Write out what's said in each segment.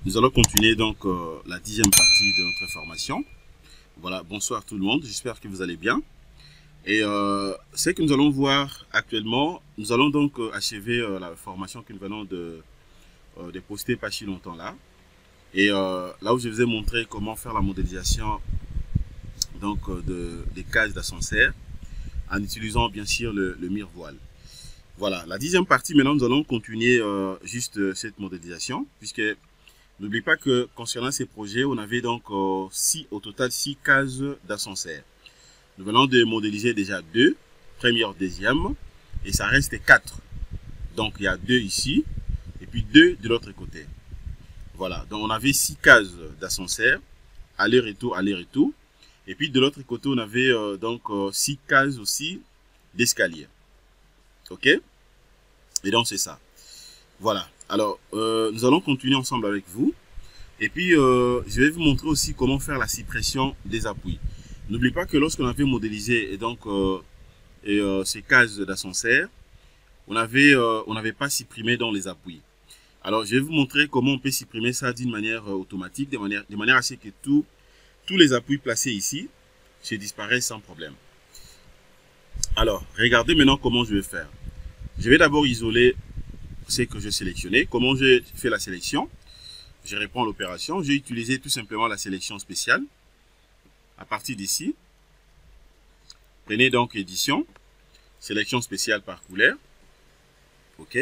Nous allons continuer donc la 10e partie de notre formation. Voilà, bonsoir tout le monde, j'espère que vous allez bien. Et ce que nous allons voir actuellement, nous allons donc achever la formation que nous venons de poster pas si longtemps là. Et là où je vous ai montré comment faire la modélisation donc, des cases d'ascenseur en utilisant bien sûr le miroir. Voilà, la 10e partie, maintenant nous allons continuer juste cette modélisation, puisque n'oubliez pas que concernant ces projets, on avait donc au total 6 cases d'ascenseur. Nous venons de modéliser déjà 2, première, deuxième, et ça reste 4. Donc il y a 2 ici, et puis 2 de l'autre côté. Voilà, donc on avait 6 cases d'ascenseur, aller-retour, aller-retour. Et puis de l'autre côté, on avait donc 6 cases aussi d'escalier. Ok? Et donc c'est ça. Voilà. Alors, nous allons continuer ensemble avec vous. Et puis, je vais vous montrer aussi comment faire la suppression des appuis. N'oubliez pas que lorsqu'on avait modélisé et donc, ces cases d'ascenseur, on n'avait pas supprimé dans les appuis. Alors, je vais vous montrer comment on peut supprimer ça d'une manière automatique, de manière à ce que tous les appuis placés ici se disparaissent sans problème. Alors, regardez maintenant comment je vais faire. Je vais d'abord isoler ce que j'ai sélectionné. Comment j'ai fait la sélection? Je réponds à l'opération. J'ai utilisé tout simplement la sélection spéciale. À partir d'ici, prenez donc édition, sélection spéciale par couleur. OK.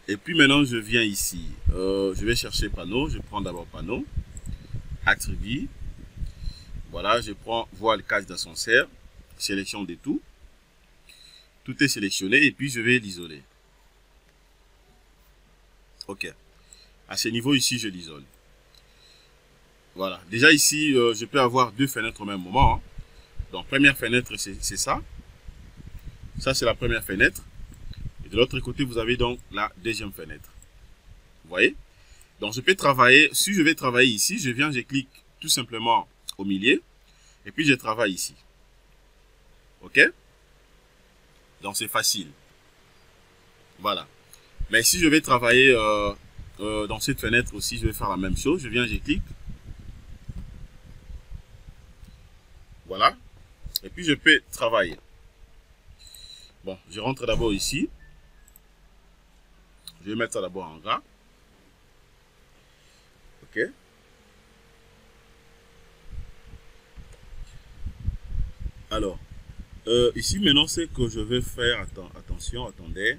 Et puis maintenant, je viens ici. Je vais chercher panneau. Je prends d'abord panneau. Attribut. Voilà, je prends voile case d'ascenseur. Sélection de tout. Tout est sélectionné et puis je vais l'isoler. OK. À ce niveau ici, je l'isole. Voilà. Déjà ici, je peux avoir 2 fenêtres au même moment. Hein. Donc, première fenêtre, c'est ça. Ça, c'est la première fenêtre. Et de l'autre côté, vous avez donc la deuxième fenêtre. Vous voyez? Donc, je peux travailler. Si je vais travailler ici, je viens, je clique tout simplement au milieu. Et puis, je travaille ici. OK? Donc, c'est facile. Voilà. Mais si je vais travailler dans cette fenêtre aussi, je vais faire la même chose. Je viens, je clique. Voilà. Et puis, je peux travailler. Bon, je rentre d'abord ici. Je vais mettre ça d'abord en gras. OK. Alors, ici maintenant, ce que je vais faire, attention, attendez.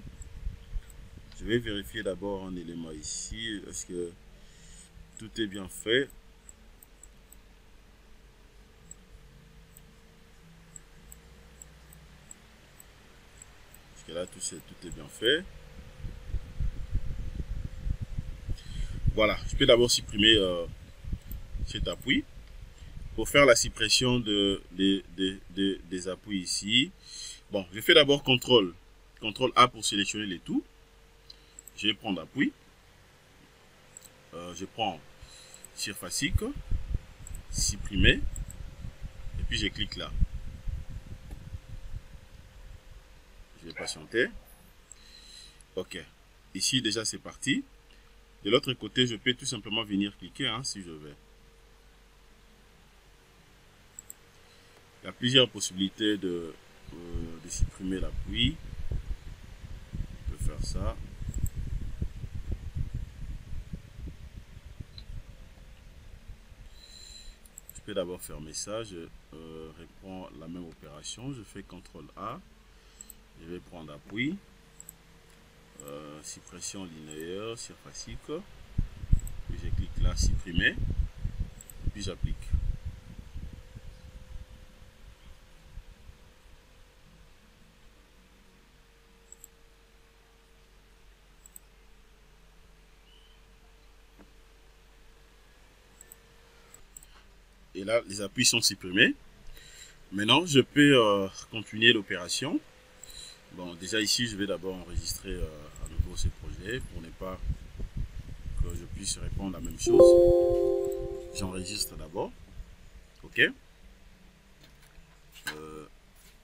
Je vais vérifier d'abord un élément ici. Est-ce que tout est bien fait? Parce que là, tout est bien fait. Voilà, je peux d'abord supprimer cet appui. Pour faire la suppression des appuis ici. Bon, je fais d'abord CTRL A pour sélectionner les tout. Je vais prendre appui. Je prends surfacique, supprimer. Et puis je clique là. Je vais patienter. OK. Ici déjà c'est parti. De l'autre côté, je peux tout simplement venir cliquer hein, si je veux. Il y a plusieurs possibilités de supprimer l'appui. Je peux faire ça. Je peux d'abord fermer ça. Je reprends la même opération. Je fais CTRL A. Je vais prendre appui. Suppression linéaire, surfacique. Puis je clique là, supprimer. Puis j'applique. Et là, les appuis sont supprimés. Maintenant, je peux continuer l'opération. Bon, déjà ici, je vais d'abord enregistrer à nouveau ce projet pour ne pas que je puisse répondre la même chose. J'enregistre d'abord. OK.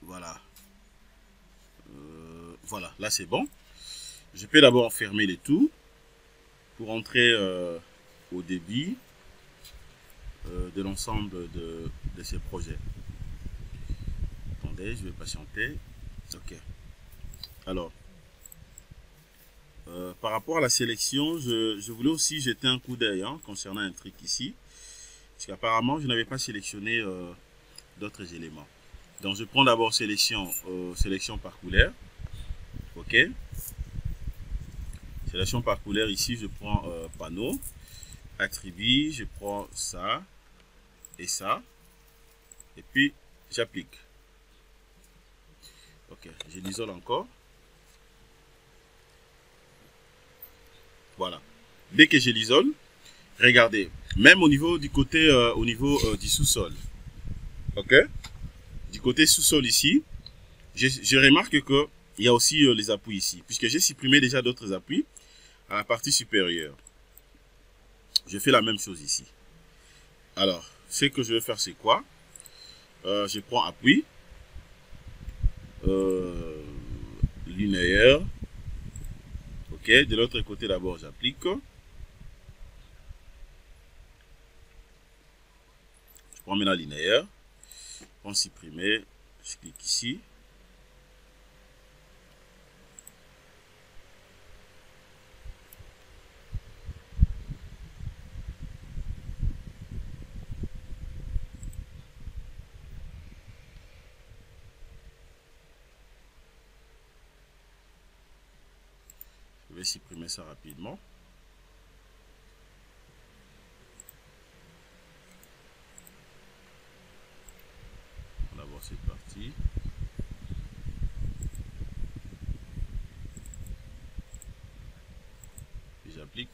Voilà. Voilà, là c'est bon. Je peux d'abord fermer les tout pour entrer au débit de l'ensemble de ces projets. Attendez, je vais patienter. Ok. Alors, par rapport à la sélection, je voulais aussi jeter un coup d'œil concernant un truc ici. Parce qu'apparemment, je n'avais pas sélectionné d'autres éléments. Donc, je prends d'abord sélection par couleur. Ok. Sélection par couleur, ici, je prends panneau. Attribut, je prends ça et ça. Et puis, j'applique. Ok, je l'isole encore. Voilà. Dès que je l'isole, regardez, même au niveau du côté, du sous-sol. Ok. Du côté sous-sol ici, je remarque que il y a aussi les appuis ici, puisque j'ai supprimé déjà d'autres appuis à la partie supérieure. Je fais la même chose ici. Alors, ce que je vais faire, c'est quoi? Je prends appui, linéaire. Ok, de l'autre côté d'abord, j'applique. Je prends maintenant linéaire. Je prends supprimer. Je clique ici. Je vais supprimer ça rapidement. On va voir cette partie. Et j'applique.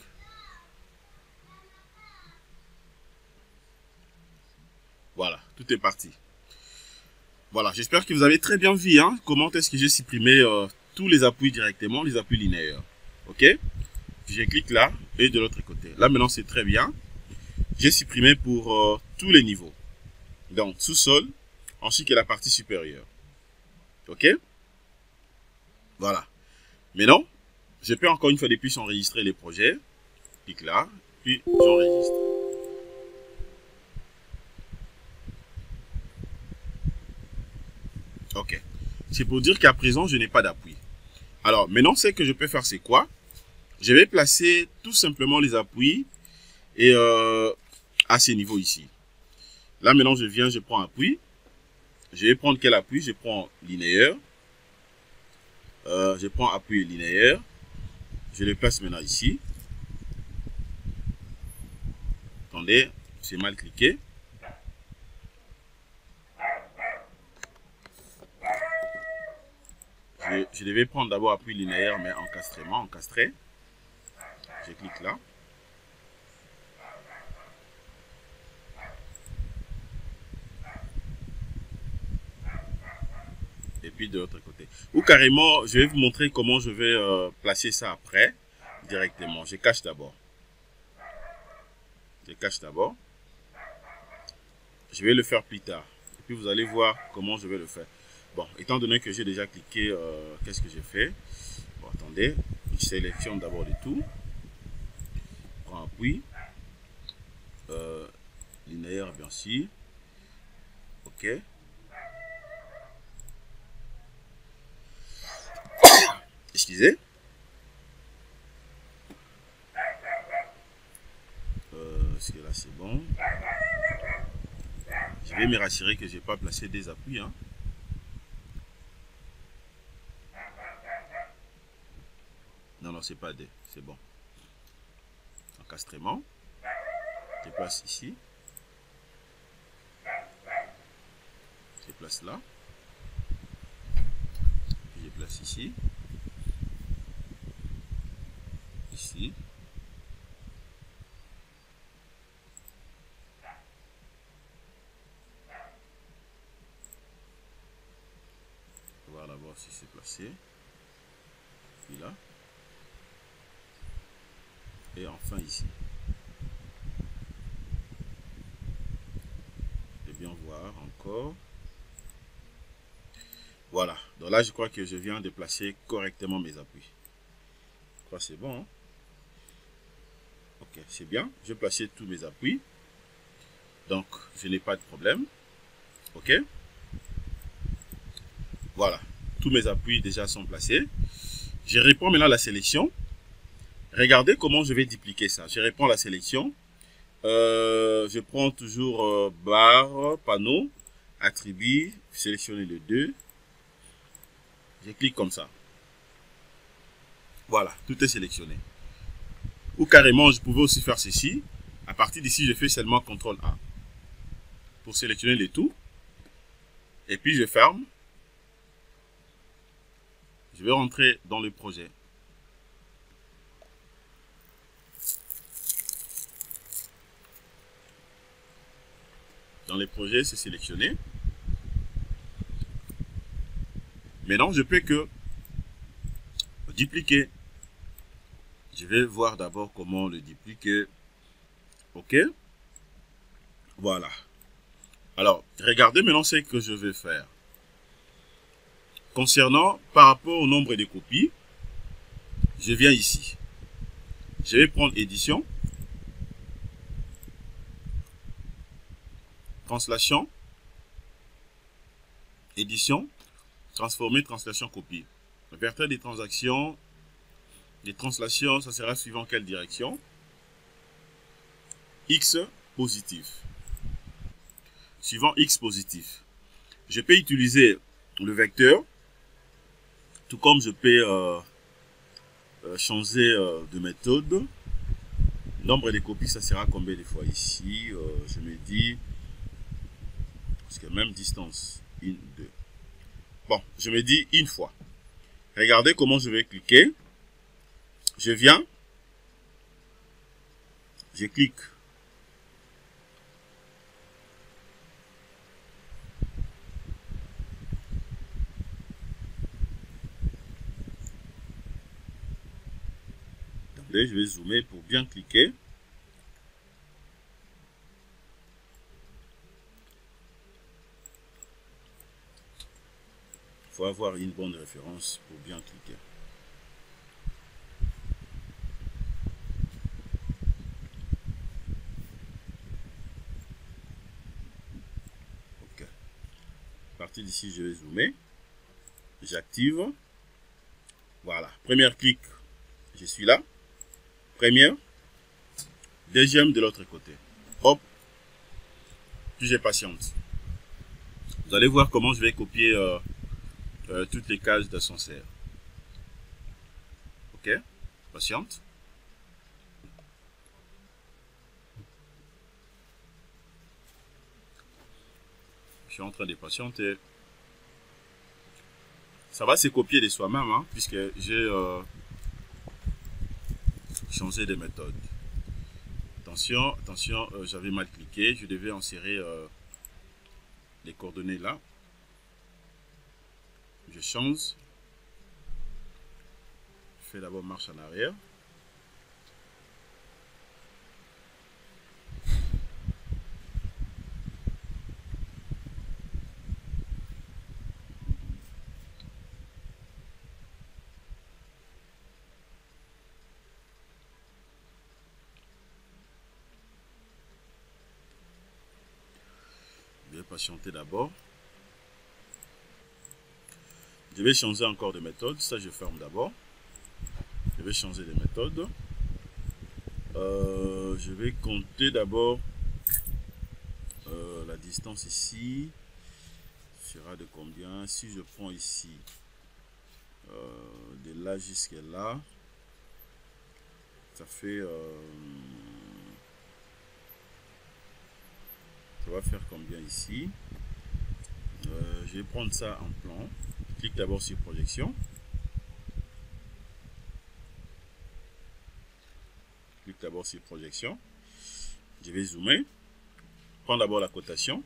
Voilà, tout est parti. Voilà, j'espère que vous avez très bien vu comment est-ce que j'ai supprimé tous les appuis directement, les appuis linéaires. Ok? Je clique là et de l'autre côté. Là maintenant c'est très bien. J'ai supprimé pour tous les niveaux. Donc sous-sol, ainsi que la partie supérieure. Ok? Voilà. Maintenant, je peux encore une fois de plus enregistrer les projets. Clique là, puis j'enregistre. Ok. C'est pour dire qu'à présent, je n'ai pas d'appui. Alors, maintenant, ce que je peux faire, c'est quoi? Je vais placer tout simplement les appuis et à ces niveaux ici. Là, maintenant, je prends appui. Je vais prendre quel appui? Je prends linéaire. Je prends appui linéaire. Je le place maintenant ici. Attendez, c'est mal cliqué. Je devais prendre d'abord appui linéaire, mais encastré. Je clique là. Et puis de l'autre côté. Ou carrément, je vais vous montrer comment je vais placer ça après, directement. Je cache d'abord. Je cache d'abord. Je vais le faire plus tard. Et puis vous allez voir comment je vais le faire. Bon, étant donné que j'ai déjà cliqué, qu'est-ce que j'ai fait? Bon, attendez. Je sélectionne d'abord le tout. Je prends appui. Linéaire, bien sûr. Ok. Excusez. Est-ce que là c'est bon? Je vais me rassurer que je n'ai pas placé des appuis. Non, non, c'est pas des. C'est bon. Encastrement. Je place ici. Je place là. Puis je place ici. Ici. Voilà, voir si c'est placé. Puis là. Et enfin ici. Je vais bien voir encore. Voilà. Donc là, je crois que je viens de placer correctement mes appuis. Je crois que c'est bon. Ok. Ok, c'est bien. Je vais placer tous mes appuis. Donc, je n'ai pas de problème. Ok. Voilà. Tous mes appuis déjà sont placés. Je réponds maintenant à la sélection. Regardez comment je vais dupliquer ça. Je réponds à la sélection. Je prends toujours barre, panneau, attribut, sélectionner le 2. Je clique comme ça. Voilà, tout est sélectionné. Ou carrément, je pouvais aussi faire ceci. À partir d'ici, je fais seulement CTRL A pour sélectionner le tout. Et puis, je ferme. Je vais rentrer dans le projet. Dans les projets, c'est sélectionné. Maintenant, je peux que dupliquer. Je vais voir d'abord comment le dupliquer. OK. Voilà. Alors, regardez maintenant ce que je vais faire. Concernant, par rapport au nombre de copies, je viens ici. Je vais prendre édition. Translation. Édition. Transformer, translation, copie. Le vecteur des transactions, des translations, ça sera suivant quelle direction? X positif. Suivant X positif. Je peux utiliser le vecteur, tout comme je peux changer de méthode. Nombre de copies, ça sera combien de fois ici? Je me dis, parce que même distance, 1, 2. Bon, je me dis une fois. Regardez comment je vais cliquer. Je viens. Je clique. Attendez, je vais zoomer pour bien cliquer. Il faut avoir une bonne référence pour bien cliquer. Ok. À partir d'ici, je vais zoomer. J'active. Voilà. Premier clic, je suis là. Première. Deuxième de l'autre côté. Hop. Puis je patiente. Vous allez voir comment je vais copier toutes les cases d'ascenseur. Ok. Patiente. Je suis en train de patienter. Ça va se copier de soi-même, hein, puisque j'ai changé de méthode. Attention, attention, j'avais mal cliqué. Je devais insérer les coordonnées là. Je change. Je fais d'abord marche en arrière. Je vais patienter d'abord. Je vais changer encore de méthode. Ça, je ferme d'abord. Je vais changer de méthode. Je vais compter d'abord la distance ici. Sera de combien? Si je prends ici de là jusqu'à là, ça fait ça va faire combien ici? Je vais prendre ça en plan. Clique d'abord sur projection. Clique d'abord sur projection. Je vais zoomer. Prends d'abord la cotation.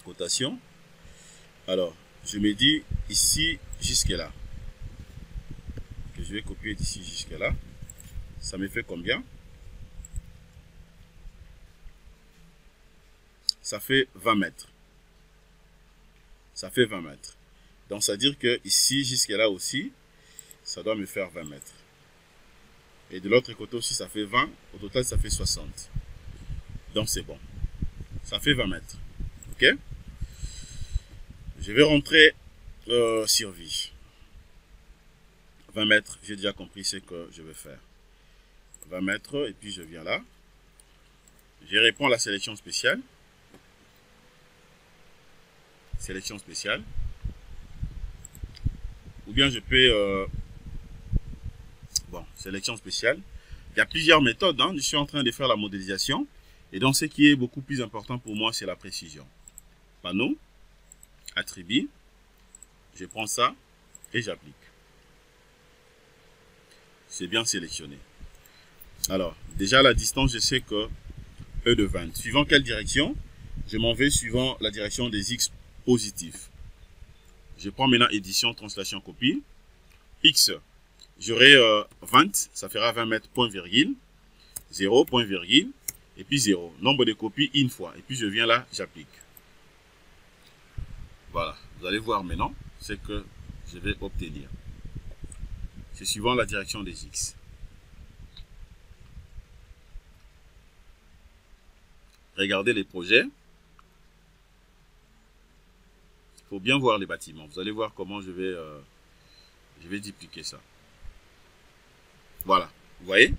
Cotation. Alors, je me dis ici jusque là. Que je vais copier d'ici jusque là. Ça me fait combien? Ça fait 20 mètres. Ça fait 20 mètres. Donc, ça veut dire que ici jusque là aussi, ça doit me faire 20 mètres. Et de l'autre côté aussi, ça fait 20. Au total, ça fait 60. Donc, c'est bon. Ça fait 20 mètres. OK? Je vais rentrer survie. 20 mètres, j'ai déjà compris ce que je vais faire. 20 mètres, et puis je viens là. Je réponds à la sélection spéciale. Sélection spéciale. Ou bien je peux... bon, sélection spéciale. Il y a plusieurs méthodes. Hein. Je suis en train de faire la modélisation. Et donc, ce qui est beaucoup plus important pour moi, c'est la précision. Panneau, attribut. Je prends ça et j'applique. C'est bien sélectionné. Alors, déjà la distance, je sais que E de 20. Suivant quelle direction? Je m'en vais suivant la direction des X positifs. Je prends maintenant édition, translation, copie. X, j'aurai 20, ça fera 20 mètres, point virgule. 0, point virgule. Et puis 0. Nombre de copies, une fois. Et puis je viens là, j'applique. Voilà. Vous allez voir maintenant ce que je vais obtenir. C'est suivant la direction des X. Regardez les projets. Il faut bien voir les bâtiments. Vous allez voir comment je vais dupliquer ça. Voilà. Vous voyez?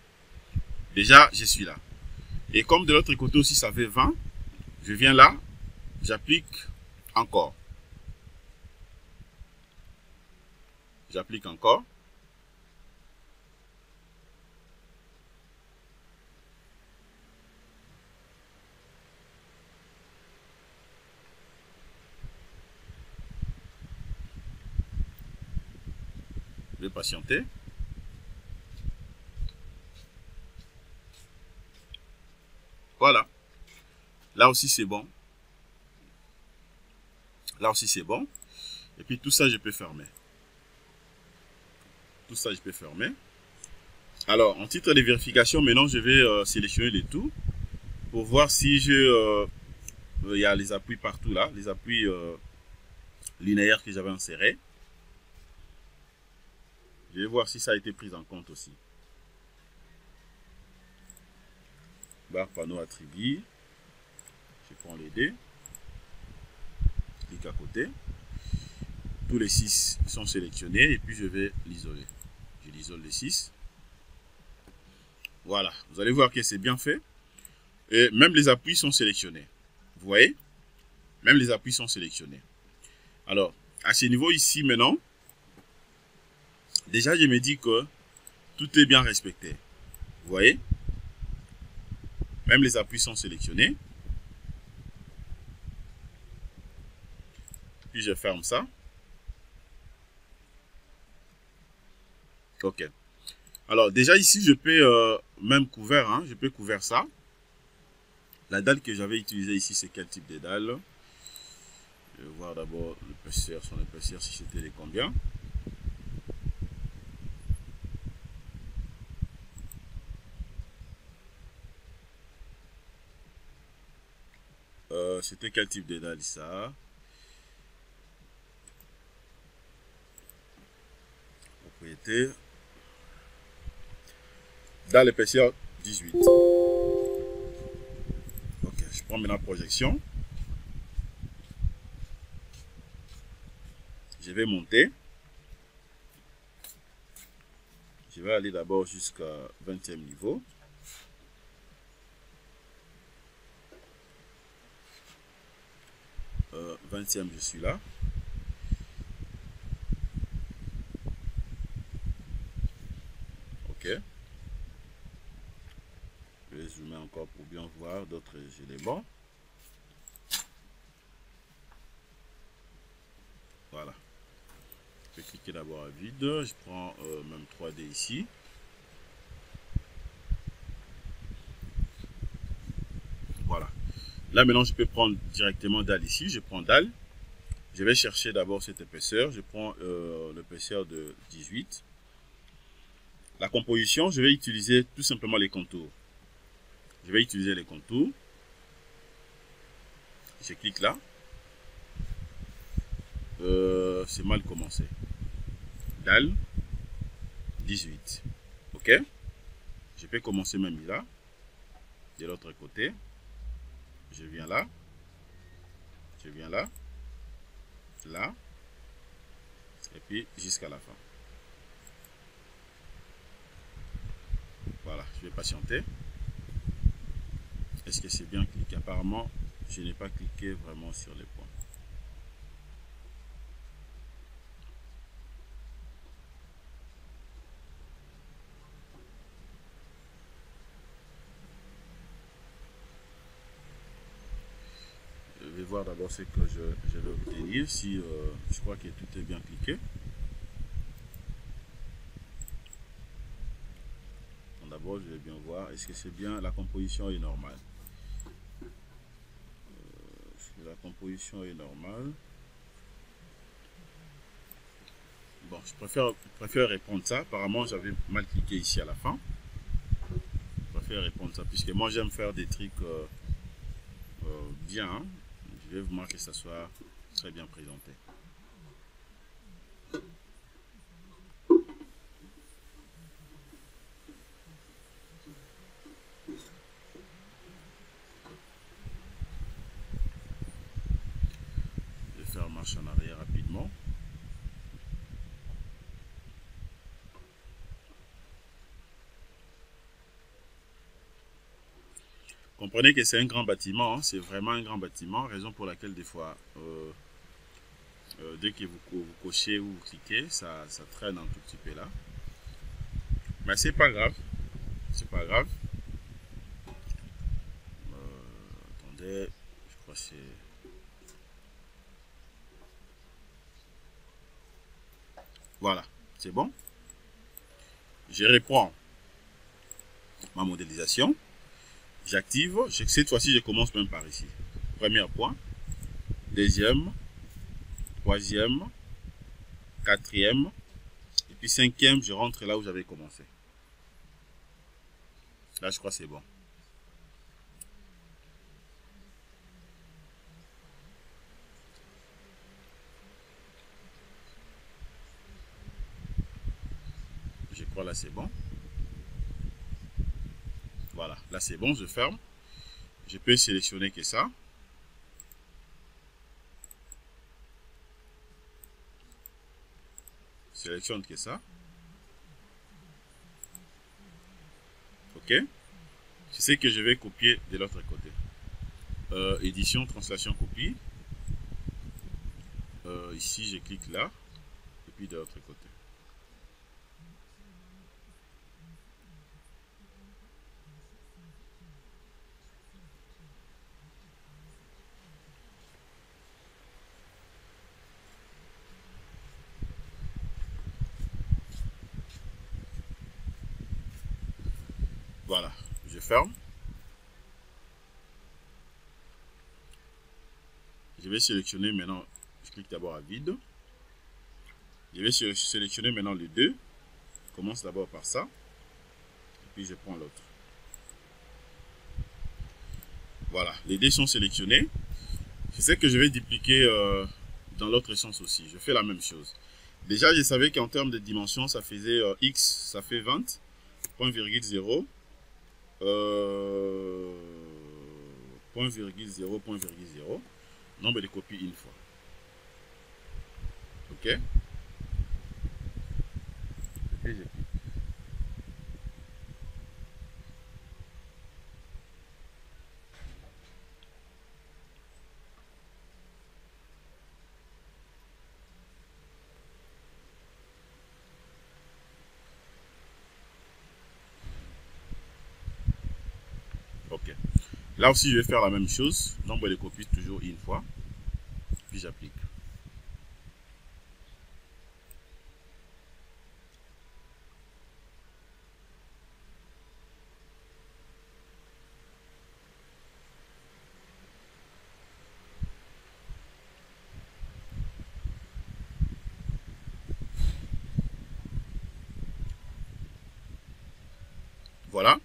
Déjà, je suis là. Et comme de l'autre côté aussi, ça fait 20, je viens là, j'applique encore. J'applique encore. Je vais patienter. Voilà. Là aussi, c'est bon. Là aussi, c'est bon. Et puis, tout ça, je peux fermer. Tout ça, je peux fermer. Alors, en titre de vérification, maintenant, je vais sélectionner les tout pour voir si il y a les appuis partout là, les appuis linéaires que j'avais insérés. Je vais voir si ça a été pris en compte aussi. Barre panneau attribut. Je prends les dés. Clique à côté. Tous les 6 sont sélectionnés et puis je vais l'isoler. Je l'isole les 6. Voilà. Vous allez voir que c'est bien fait. Et même les appuis sont sélectionnés. Vous voyez? Même les appuis sont sélectionnés. Alors, à ce niveau ici maintenant, déjà je me dis que tout est bien respecté. Vous voyez? Même les appuis sont sélectionnés. Puis je ferme ça. Ok. Alors déjà ici, je peux même couvert, hein, je peux couvert ça. La dalle que j'avais utilisée ici, c'est quel type de dalle? Je vais voir d'abord l'épaisseur, son épaisseur, si c'était les combien. C'était quel type de dalle ça? Propriété. Dalle épaisseur 18. Ok, je prends maintenant projection. Je vais monter. Je vais aller d'abord jusqu'à 20e niveau. Euh, 20e, je suis là. Ok. Je vais zoomer encore pour bien voir d'autres éléments. Voilà. Je vais cliquer d'abord à vide. Je prends même 3D ici. Voilà. Là maintenant je peux prendre directement dalle ici. Je prends dalle. Je vais chercher d'abord cette épaisseur. Je prends l'épaisseur de 18. La composition, je vais utiliser tout simplement les contours. Je vais utiliser les contours. Je clique là. C'est mal commencé. Dalle 18. Ok. Je peux commencer même là, de l'autre côté. Je viens là, je viens là, là, et puis jusqu'à la fin. Voilà, je vais patienter. Est-ce que c'est bien cliqué? Apparemment, je n'ai pas cliqué vraiment sur les points. Je vais voir d'abord ce que je vais obtenir, si je crois que tout est bien cliqué. D'abord, je vais bien voir, est-ce que c'est bien, la composition est normale. La composition est normale. Bon, je préfère répondre ça. Apparemment, j'avais mal cliqué ici à la fin. Je préfère répondre ça, puisque moi, j'aime faire des trucs bien. Hein. Je vais vous marquer que ça soit très bien présenté. Je vais faire marche en arrière rapidement. Comprenez que c'est un grand bâtiment, hein, c'est vraiment un grand bâtiment, raison pour laquelle des fois, dès que vous cochez ou vous cliquez, ça traîne un tout petit peu là. Mais c'est pas grave, c'est pas grave. Attendez, je crois que c'est... Voilà, c'est bon. Je reprends ma modélisation. J'active. Cette fois-ci, je commence même par ici. Premier point. Deuxième. Troisième. Quatrième. Et puis cinquième, je rentre là où j'avais commencé. Là, je crois que c'est bon. Je crois là, c'est bon. Voilà, là c'est bon, je ferme. Je peux sélectionner que ça. Sélectionne que ça. Ok. C'est ce que je vais copier de l'autre côté. Édition, translation, copie. Ici, je clique là. Et puis de l'autre côté. Voilà, je ferme. Je vais sélectionner maintenant, je clique d'abord à vide. Je vais sélectionner maintenant les deux. Je commence d'abord par ça. Et puis je prends l'autre. Voilà, les deux sont sélectionnés. Je sais que je vais dupliquer dans l'autre sens aussi. Je fais la même chose. Déjà, je savais qu'en termes de dimension, ça faisait X, ça fait 20. Point virgule 0. Point virgule 0, point virgule 0. Nombre de copies une fois. Ok. Et je clique. Ok. Là aussi, je vais faire la même chose. Nombre de copies toujours une fois. Puis j'applique. Voilà.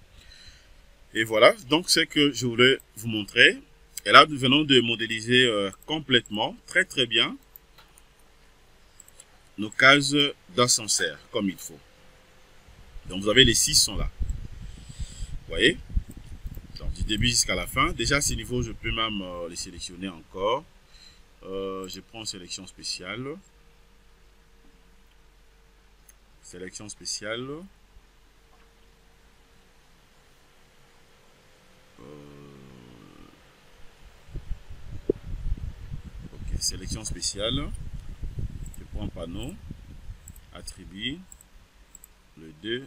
Et voilà, donc c'est que je voulais vous montrer. Et là, nous venons de modéliser complètement, très très bien, nos cases d'ascenseur, comme il faut. Donc vous avez les 6 sont là. voyez? Donc, du début jusqu'à la fin. Déjà, à ce niveau, je peux même les sélectionner encore. Je prends sélection spéciale. Sélection spéciale. Ok, sélection spéciale. Je prends panneau. Attribut. Le 2.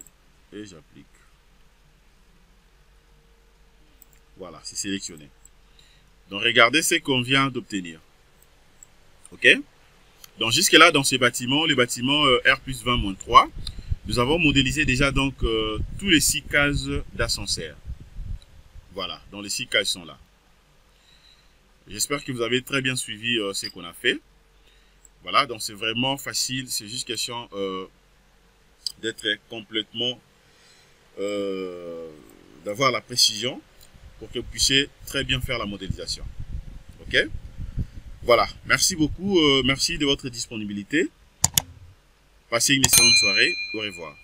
Et j'applique. Voilà, c'est sélectionné. Donc, regardez ce qu'on vient d'obtenir. OK? Donc, jusque-là, dans ce bâtiment, le bâtiment R+20-3, nous avons modélisé déjà donc tous les 6 cases d'ascenseur. Voilà, donc les 6 cases sont là. J'espère que vous avez très bien suivi ce qu'on a fait. Voilà, donc c'est vraiment facile. C'est juste question d'être complètement... d'avoir la précision pour que vous puissiez très bien faire la modélisation. OK? Voilà, merci beaucoup, merci de votre disponibilité. Passez une excellente soirée, au revoir.